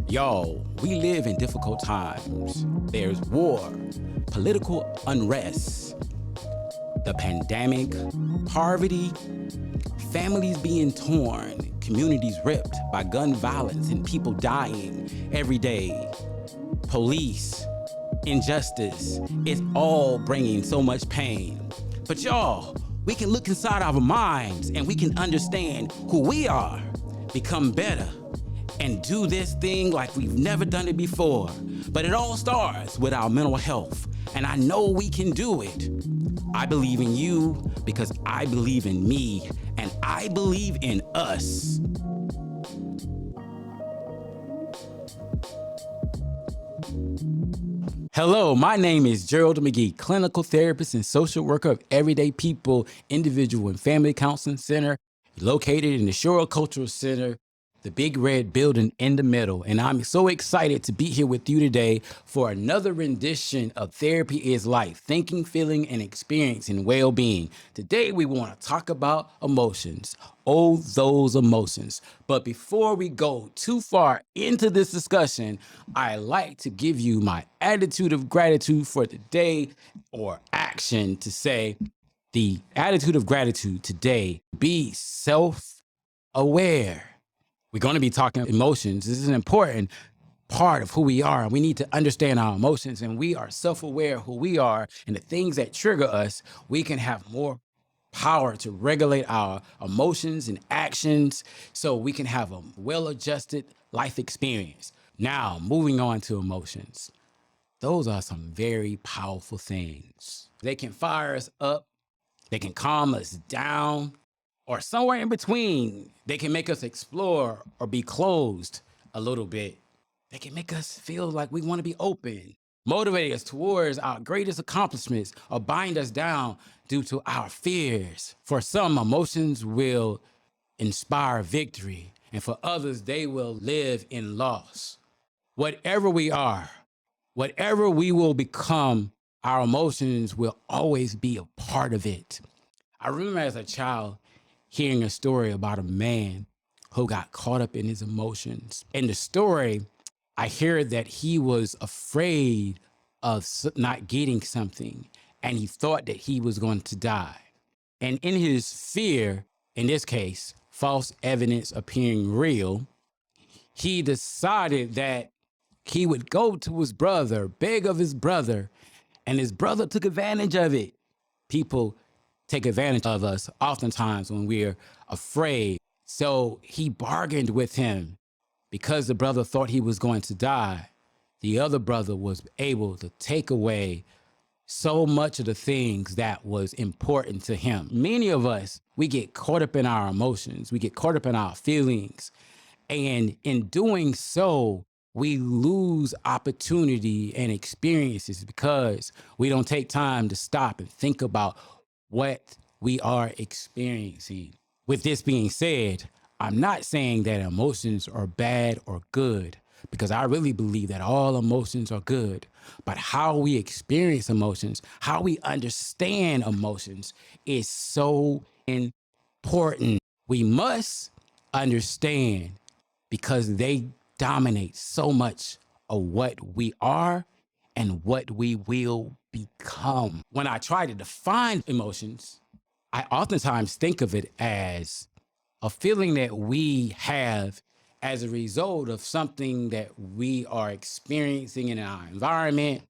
Y'all, we live in difficult times. There's war, political unrest, the pandemic, poverty, families being torn, communities ripped by gun violence and people dying every day. Police, injustice, it's all bringing so much pain. But y'all, we can look inside our minds and we can understand who we are, become better, and do this thing like we've never done it before. But it all starts with our mental health, and I know we can do it. I believe in you because I believe in me, and I believe in us. Hello, my name is Gerald McGee, clinical therapist and social worker of Everyday People Individual and Family Counseling Center, located in the Shore Cultural Center, the big red building in the middle. And I'm so excited to be here with you today for another rendition of Therapy is Life, Thinking, Feeling, and Experiencing Well-Being. Today, we want to talk about emotions. Oh, those emotions. But before we go too far into this discussion, I like to give you my attitude of gratitude for today, or action to say, the attitude of gratitude today, be self-aware. We're going to be talking emotions. This is an important part of who we are. We need to understand our emotions, and we are self-aware of who we are and the things that trigger us. We can have more power to regulate our emotions and actions so we can have a well-adjusted life experience. Now, moving on to emotions. Those are some very powerful things. They can fire us up. They can calm us down. Or somewhere in between, they can make us explore or be closed a little bit. They can make us feel like we want to be open, motivate us towards our greatest accomplishments, or bind us down due to our fears. For some, emotions will inspire victory, and for others, they will live in loss. Whatever we are, whatever we will become, our emotions will always be a part of it. I remember as a child, hearing a story about a man who got caught up in his emotions. In the story, I heard that he was afraid of not getting something, and he thought that he was going to die. And in his fear, in this case, false evidence appearing real, he decided that he would go to his brother, beg of his brother, and his brother took advantage of it. People take advantage of us oftentimes when we're afraid. So he bargained with him. Because the brother thought he was going to die, the other brother was able to take away so much of the things that was important to him. Many of us, we get caught up in our emotions. We get caught up in our feelings. And in doing so, we lose opportunity and experiences because we don't take time to stop and think about what we are experiencing. With this being said, I'm not saying that emotions are bad or good, because I really believe that all emotions are good. But how we experience emotions, how we understand emotions is so important. We must understand because they dominate so much of what we are and what we will become. When I try to define emotions, I oftentimes think of it as a feeling that we have as a result of something that we are experiencing in our environment,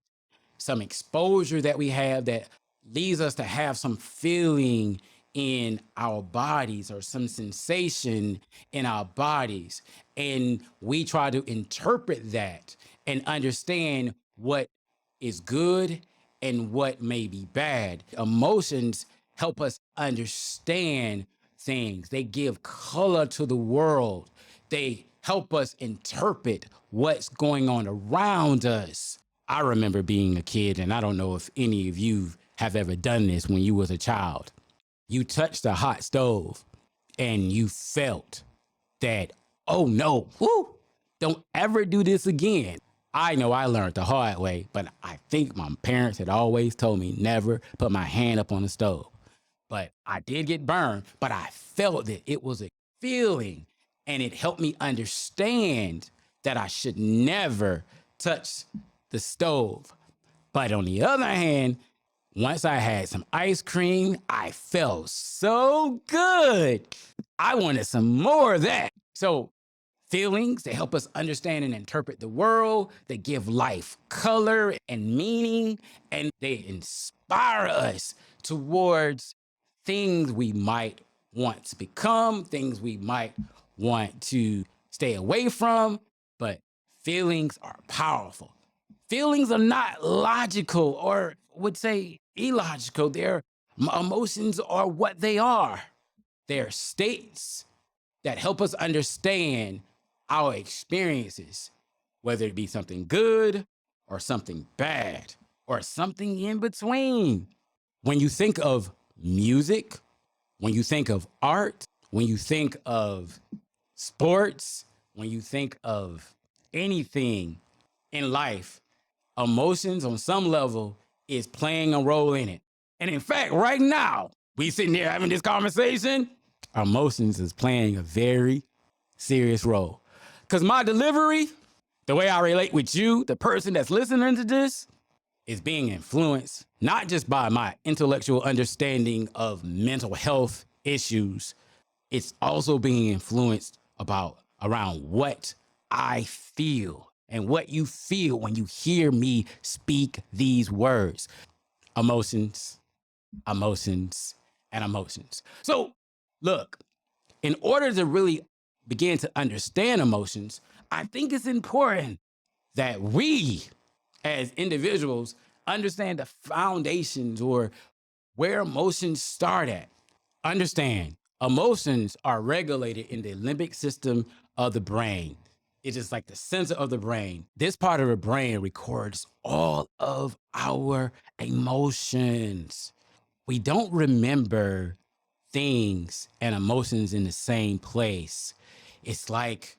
some exposure that we have that leads us to have some feeling in our bodies or some sensation in our bodies. And we try to interpret that and understand what is good and what may be bad. Emotions help us understand things. They give color to the world. They help us interpret what's going on around us. I remember being a kid, and I don't know if any of you have ever done this when you was a child. You touched a hot stove and you felt that, oh no, whoo, don't ever do this again. I know I learned the hard way, but I think my parents had always told me never put my hand up on the stove. But I did get burned, but I felt that it was a feeling. And it helped me understand that I should never touch the stove. But on the other hand, once I had some ice cream, I felt so good. I wanted some more of that. So feelings, they help us understand and interpret the world. They give life color and meaning, and they inspire us towards things we might want to become, things we might want to stay away from. But feelings are powerful. Feelings are not logical, or would say illogical. Their emotions are what they are. They're states that help us understand our experiences, whether it be something good or something bad or something in between. When you think of music, when you think of art, when you think of sports, when you think of anything in life, emotions on some level is playing a role in it. And in fact, right now, we sitting here having this conversation, emotions is playing a very serious role. Because my delivery, the way I relate with you, the person that's listening to this, is being influenced not just by my intellectual understanding of mental health issues, it's also being influenced around what I feel and what you feel when you hear me speak these words. Emotions, emotions, and emotions. So, look, in order to really begin to understand emotions, I think it's important that we as individuals understand the foundations or where emotions start at. Understand, emotions are regulated in the limbic system of the brain. It is like the center of the brain. This part of the brain records all of our emotions. We don't remember things and emotions in the same place. It's like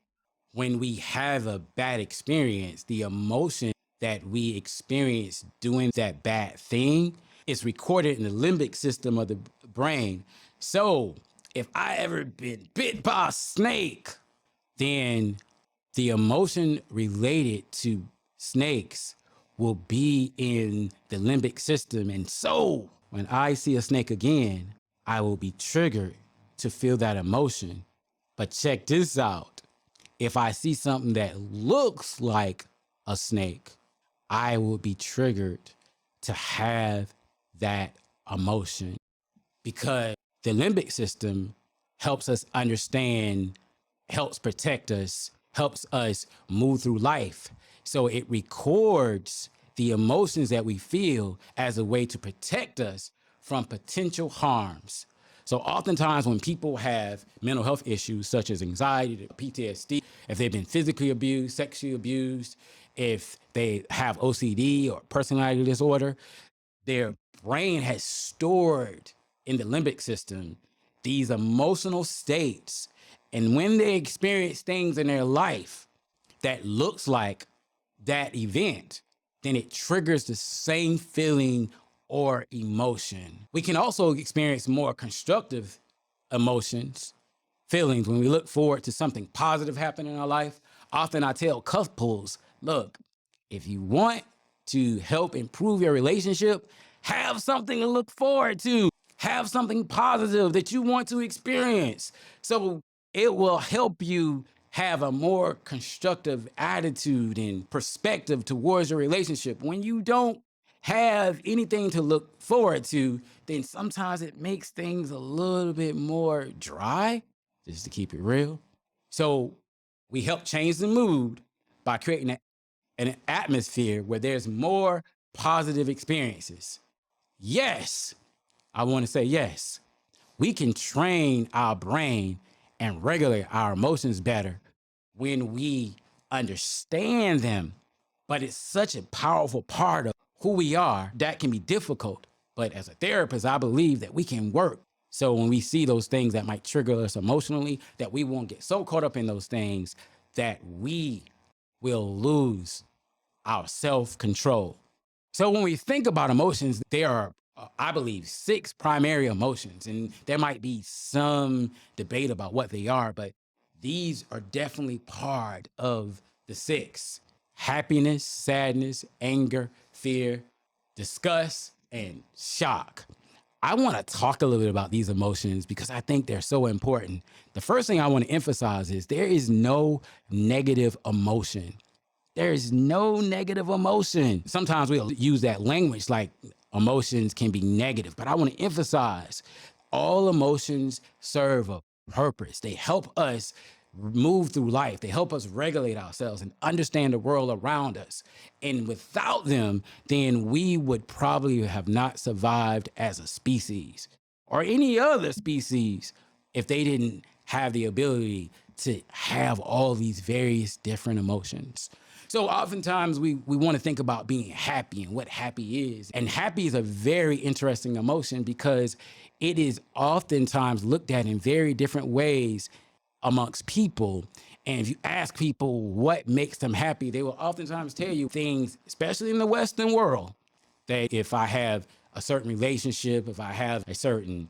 when we have a bad experience, the emotion that we experience doing that bad thing is recorded in the limbic system of the brain. So if I ever been bit by a snake, then the emotion related to snakes will be in the limbic system. And so when I see a snake again, I will be triggered to feel that emotion. But check this out. If I see something that looks like a snake, I will be triggered to have that emotion, because the limbic system helps us understand, helps protect us, helps us move through life. So it records the emotions that we feel as a way to protect us from potential harms. So oftentimes when people have mental health issues such as anxiety, PTSD, if they've been physically abused, sexually abused, if they have OCD or personality disorder, their brain has stored in the limbic system these emotional states. And when they experience things in their life that looks like that event, then it triggers the same feeling or emotion. We can also experience more constructive emotions, feelings, when we look forward to something positive happening in our life. Often I tell couples, look, if you want to help improve your relationship, have something to look forward to. Have something positive that you want to experience. So it will help you have a more constructive attitude and perspective towards your relationship. When you don't have anything to look forward to, then sometimes it makes things a little bit more dry, just to keep it real. So we help change the mood by creating an atmosphere where there's more positive experiences. Yes, I want to say yes. We can train our brain and regulate our emotions better when we understand them. But it's such a powerful part of who we are that can be difficult. But as a therapist, I believe that we can work. So when we see those things that might trigger us emotionally, that we won't get so caught up in those things that we will lose our self-control. So when we think about emotions, they are I believe, 6 primary emotions. And there might be some debate about what they are, but these are definitely part of the 6: happiness, sadness, anger, fear, disgust, and shock. I want to talk a little bit about these emotions because I think they're so important. The first thing I want to emphasize is there is no negative emotion. There is no negative emotion. Sometimes we'll use that language like emotions can be negative, but I want to emphasize all emotions serve a purpose. They help us move through life. They help us regulate ourselves and understand the world around us. And without them, then we would probably have not survived as a species or any other species if they didn't have the ability to have all these various different emotions. So oftentimes we want to think about being happy and what happy is. And happy is a very interesting emotion because it is oftentimes looked at in very different ways amongst people. And if you ask people what makes them happy, they will oftentimes tell you things, especially in the Western world, that if I have a certain relationship, if I have a certain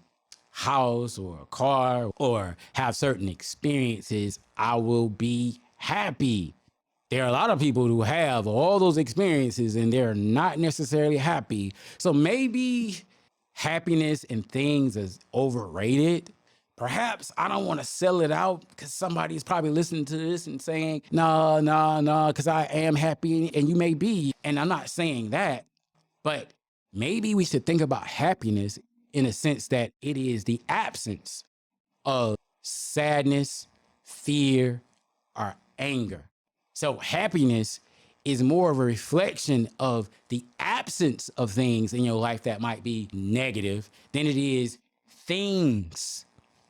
house or a car or have certain experiences, I will be happy. There are a lot of people who have all those experiences and they're not necessarily happy. So maybe happiness and things is overrated. Perhaps I don't want to sell it out because somebody's probably listening to this and saying, no, no, no, because I am happy and you may be. And I'm not saying that, but maybe we should think about happiness in a sense that it is the absence of sadness, fear, or anger. So happiness is more of a reflection of the absence of things in your life that might be negative than it is things,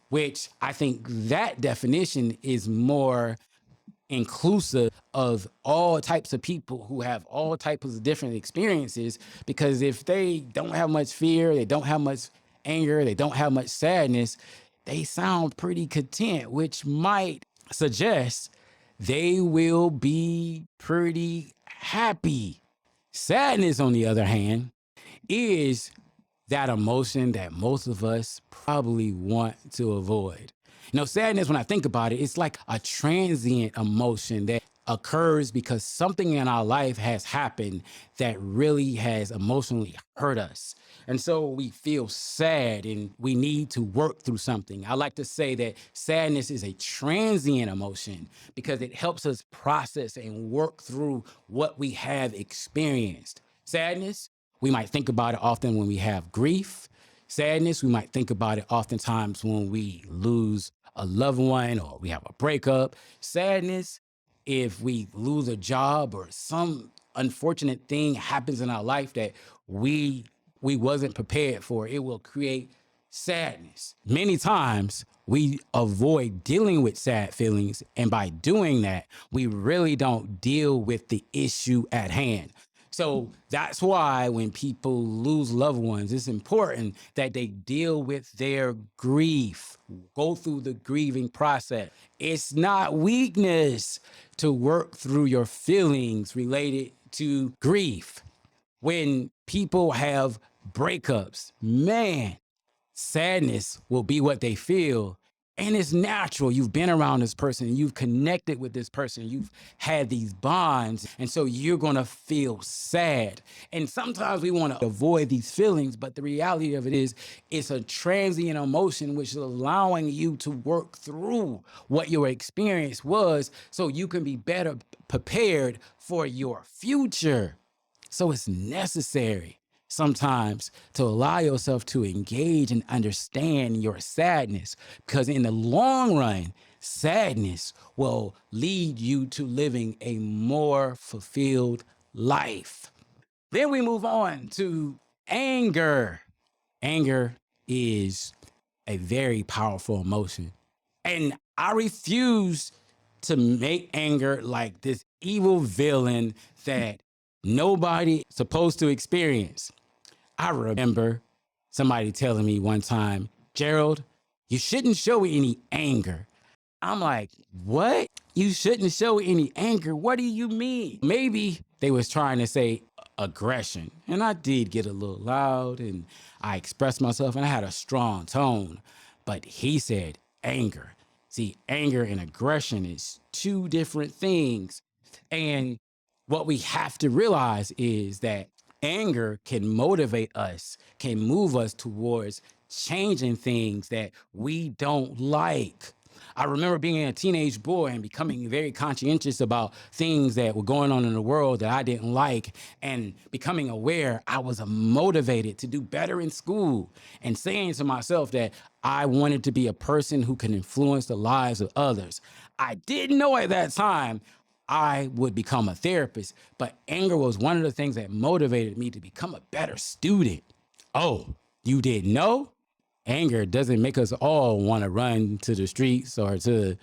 which I think that definition is more inclusive of all types of people who have all types of different experiences. Because if they don't have much fear, they don't have much anger, they don't have much sadness, they sound pretty content, which might suggest they will be pretty happy. Sadness, on the other hand, is that emotion that most of us probably want to avoid. Sadness, when I think about it, it's like a transient emotion that occurs because something in our life has happened that really has emotionally hurt us. And so we feel sad and we need to work through something. I like to say that sadness is a transient emotion because it helps us process and work through what we have experienced. Sadness, we might think about it often when we have grief. Sadness, we might think about it oftentimes when we lose a loved one or we have a breakup. Sadness, if we lose a job or some unfortunate thing happens in our life that we wasn't prepared for, it will create sadness. Many times we avoid dealing with sad feelings, and by doing that, we really don't deal with the issue at hand. So that's why when people lose loved ones, it's important that they deal with their grief, go through the grieving process. It's not weakness to work through your feelings related to grief. When people have breakups, man, sadness will be what they feel. And it's natural. You've been around this person, you've connected with this person, you've had these bonds. And so you're going to feel sad. And sometimes we want to avoid these feelings, but the reality of it is it's a transient emotion, which is allowing you to work through what your experience was so you can be better prepared for your future. So it's necessary sometimes to allow yourself to engage and understand your sadness, because in the long run, sadness will lead you to living a more fulfilled life. Then we move on to anger. Anger is a very powerful emotion. And I refuse to make anger like this evil villain that nobody supposed to experience. I remember somebody telling me one time, Gerald, you shouldn't show any anger. I'm like, what? You shouldn't show any anger? What do you mean? Maybe they was trying to say aggression. And I did get a little loud and I expressed myself and I had a strong tone. But he said anger. See, anger and aggression is two different things. And what we have to realize is that anger can motivate us, can move us towards changing things that we don't like. I remember being a teenage boy and becoming very conscientious about things that were going on in the world that I didn't like, and becoming aware I was motivated to do better in school, and saying to myself that I wanted to be a person who can influence the lives of others. I didn't know at that time I would become a therapist, but anger was one of the things that motivated me to become a better student. Oh, you didn't know? Anger doesn't make us all want to run to the streets or to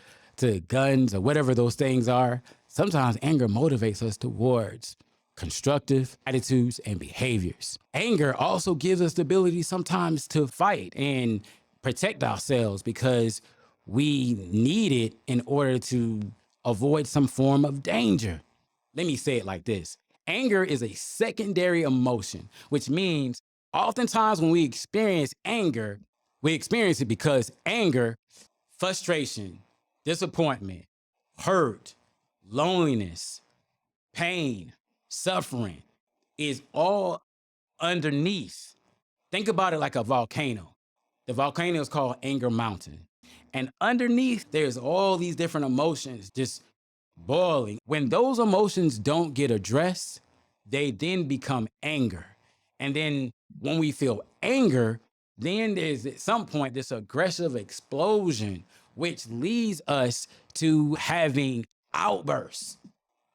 guns or whatever those things are. Sometimes anger motivates us towards constructive attitudes and behaviors. Anger also gives us the ability sometimes to fight and protect ourselves because we need it in order to avoid some form of danger. Let me say it like this. Anger is a secondary emotion, which means oftentimes when we experience anger, we experience it because anger, frustration, disappointment, hurt, loneliness, pain, suffering is all underneath. Think about it like a volcano. The volcano is called Anger Mountain. And underneath, there's all these different emotions just boiling. When those emotions don't get addressed, they then become anger. And then when we feel anger, then there's at some point this aggressive explosion, which leads us to having outbursts.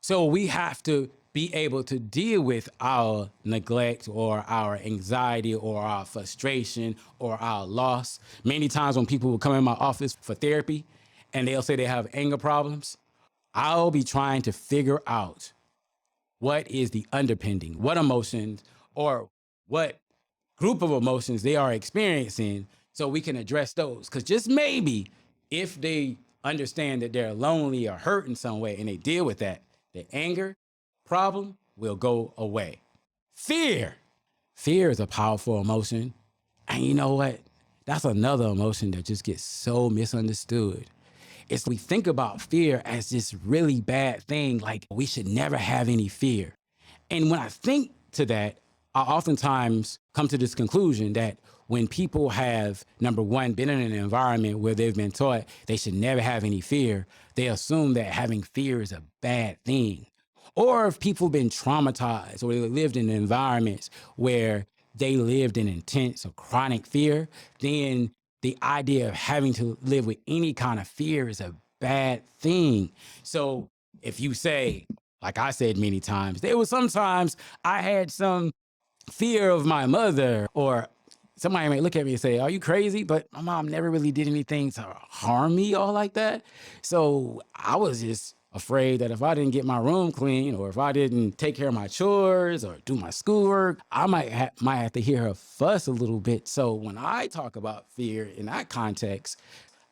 So we have to be able to deal with our neglect or our anxiety or our frustration or our loss. Many times when people will come in my office for therapy and they'll say they have anger problems, I'll be trying to figure out what is the underpinning, what emotions or what group of emotions they are experiencing so we can address those. Because just maybe if they understand that they're lonely or hurt in some way and they deal with that, the anger problem will go away. Fear. Fear is a powerful emotion. And you know what? That's another emotion that just gets so misunderstood. It's we think about fear as this really bad thing, like we should never have any fear. And when I think to that, I oftentimes come to this conclusion that when people have, number one, been in an environment where they've been taught they should never have any fear, they assume that having fear is a bad thing. Or if people have been traumatized or they lived in environments where they lived in intense or chronic fear, then the idea of having to live with any kind of fear is a bad thing. So if you say, like I said many times, there was sometimes I had some fear of my mother, or somebody may look at me and say, are you crazy? But my mom never really did anything to harm me or like that. So I was just afraid that if I didn't get my room clean or if I didn't take care of my chores or do my schoolwork, I might have to hear her fuss a little bit. So when I talk about fear in that context,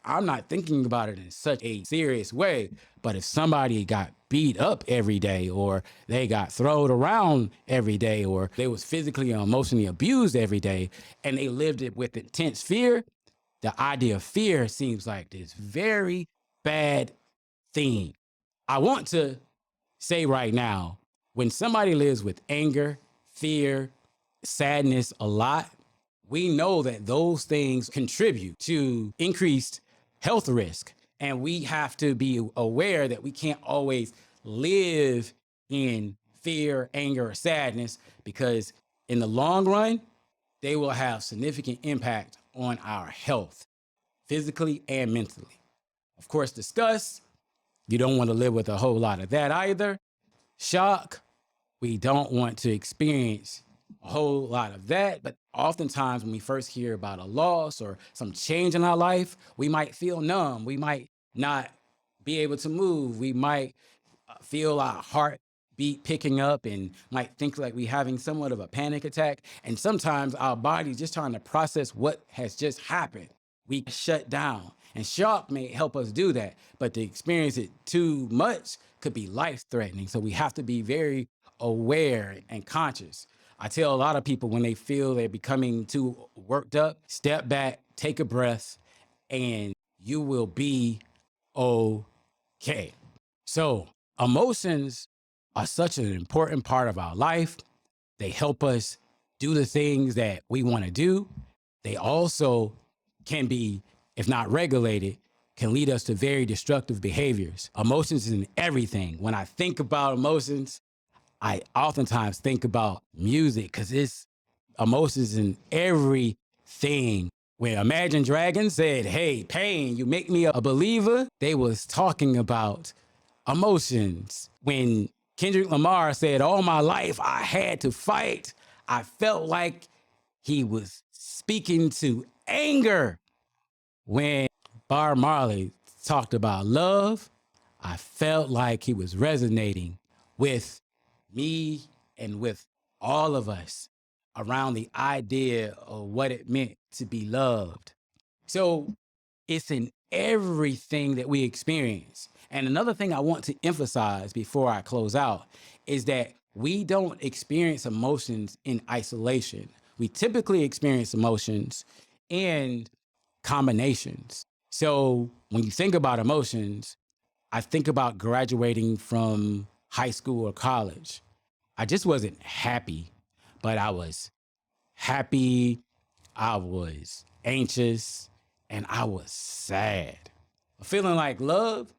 I'm not thinking about it in such a serious way. But if somebody got beat up every day or they got thrown around every day or they was physically or emotionally abused every day and they lived it with intense fear, the idea of fear seems like this very bad thing. I want to say right now, when somebody lives with anger, fear, sadness a lot, we know that those things contribute to increased health risk. And we have to be aware that we can't always live in fear, anger, or sadness, because in the long run, they will have significant impact on our health, physically and mentally. Of course, disgust, you don't want to live with a whole lot of that either. Shock, we don't want to experience a whole lot of that. But oftentimes when we first hear about a loss or some change in our life, we might feel numb. We might not be able to move. We might feel our heartbeat picking up and might think like we're having somewhat of a panic attack. And sometimes our body's just trying to process what has just happened. We shut down. And shock may help us do that, but to experience it too much could be life-threatening. So we have to be very aware and conscious. I tell a lot of people when they feel they're becoming too worked up, step back, take a breath, and you will be okay. So emotions are such an important part of our life. They help us do the things that we want to do. They also can be, if not regulated, can lead us to very destructive behaviors. Emotions is in everything. When I think about emotions, I oftentimes think about music because it's emotions in everything. When Imagine Dragons said, "Hey, pain, you make me a believer," they was talking about emotions. When Kendrick Lamar said, "All my life I had to fight," I felt like he was speaking to anger. When Bob Marley talked about love, I felt like he was resonating with me and with all of us around the idea of what it meant to be loved. So it's in everything that we experience. And another thing I want to emphasize before I close out is that we don't experience emotions in isolation. We typically experience emotions in combinations. So when you think about emotions, I think about graduating from high school or college. I just wasn't happy, but I was happy, I was anxious, and I was sad. Feeling like love,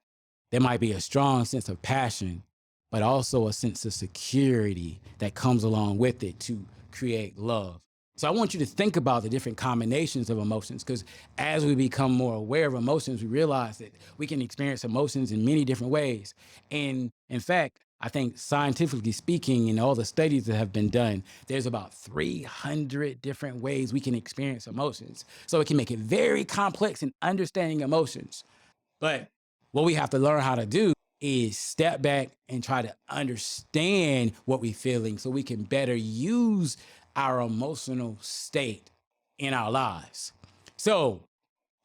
there might be a strong sense of passion, but also a sense of security that comes along with it to create love. So I want you to think about the different combinations of emotions, because as we become more aware of emotions, we realize that we can experience emotions in many different ways. And in fact, I think scientifically speaking, in all the studies that have been done, there's about 300 different ways we can experience emotions. So it can make it very complex in understanding emotions. But what we have to learn how to do is step back and try to understand what we're feeling so we can better use our emotional state in our lives. So,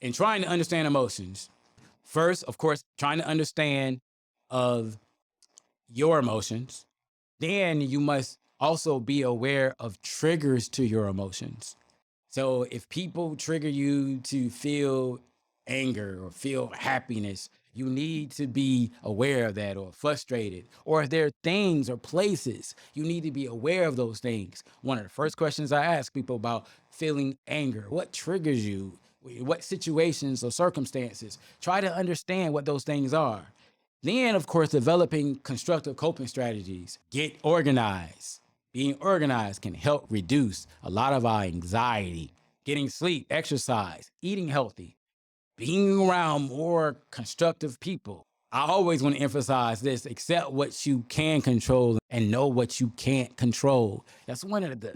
in trying to understand emotions, first, of course, trying to understand of your emotions, then you must also be aware of triggers to your emotions. So if people trigger you to feel anger or feel happiness, you need to be aware of that, or frustrated. Or if there are things or places, you need to be aware of those things. One of the first questions I ask people about feeling anger: what triggers you? What situations or circumstances? Try to understand what those things are. Then, of course, developing constructive coping strategies. Get organized. Being organized can help reduce a lot of our anxiety. Getting sleep, exercise, eating healthy, being around more constructive people. I always want to emphasize this: accept what you can control and know what you can't control. That's one of the,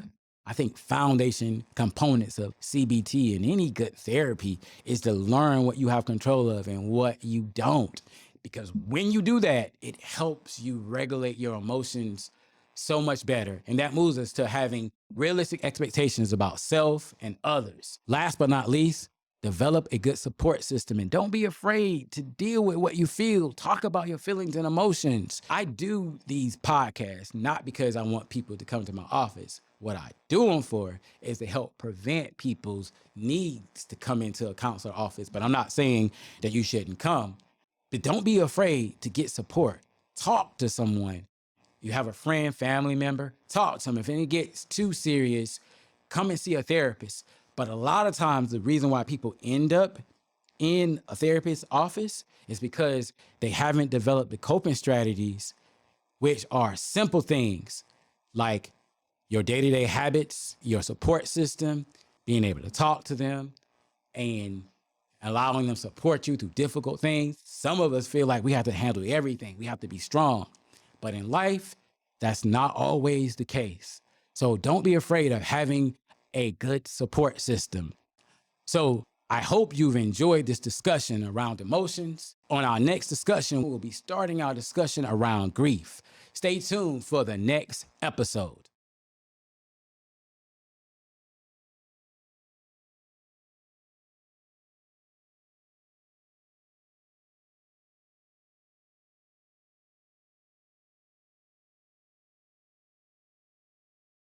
I think, foundation components of CBT and any good therapy, is to learn what you have control of and what you don't. Because when you do that, it helps you regulate your emotions so much better. And that moves us to having realistic expectations about self and others. Last but not least, develop a good support system, and don't be afraid to deal with what you feel. Talk about your feelings and emotions. I do these podcasts not because I want people to come to my office. What I do them for is to help prevent people's needs to come into a counselor office. But I'm not saying that you shouldn't come. But don't be afraid to get support. Talk to someone. You have a friend, family member, talk to them. If it gets too serious, come and see a therapist. But a lot of times, the reason why people end up in a therapist's office is because they haven't developed the coping strategies, which are simple things like your day-to-day habits, your support system, being able to talk to them, and allowing them to support you through difficult things. Some of us feel like we have to handle everything. We have to be strong. But in life, that's not always the case. So don't be afraid of having a good support system. So I hope you've enjoyed this discussion around emotions. On our next discussion, we'll be starting our discussion around grief. Stay tuned for the next episode.